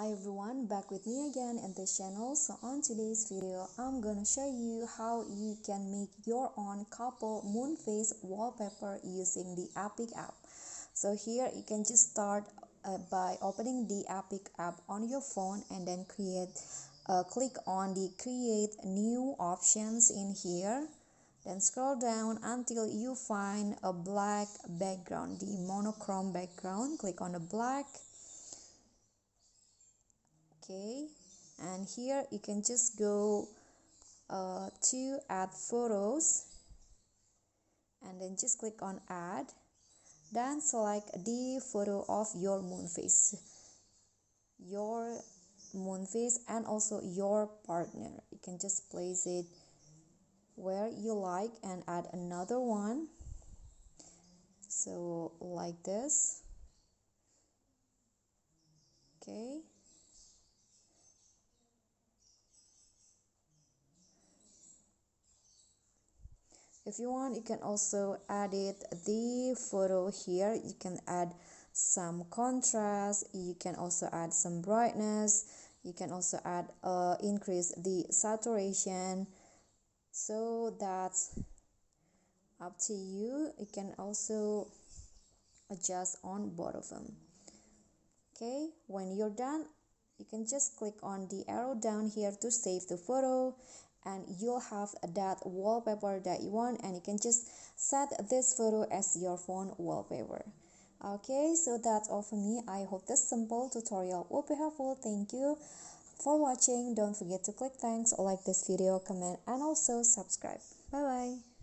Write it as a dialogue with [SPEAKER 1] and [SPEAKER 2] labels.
[SPEAKER 1] Hi everyone, back with me again in this channel. So on today's video, I'm gonna show you how you can make your own couple moon phase wallpaper using the Epic app. So here you can just start by opening the Epic app on your phone and then click on the create new options in here. Then scroll down until you find a black background, the monochrome background. Click on the black. Okay, and here you can just go to add photos and then just click on add, then select the photo of your moon phase and also your partner. You can just place it where you like and add another one, so like this. Okay, if you want, you can also edit the photo here. You can add some contrast, you can also add some brightness, you can also add increase the saturation, so that's up to you. You can also adjust on both of them. Okay, when you're done, you can just click on the arrow down here to save the photo, and you'll have that wallpaper that you want, and you can just set this photo as your phone wallpaper. Okay, so that's all for me. I hope this simple tutorial will be helpful. Thank you for watching. Don't forget to click thanks, like this video, comment, and also subscribe. Bye bye.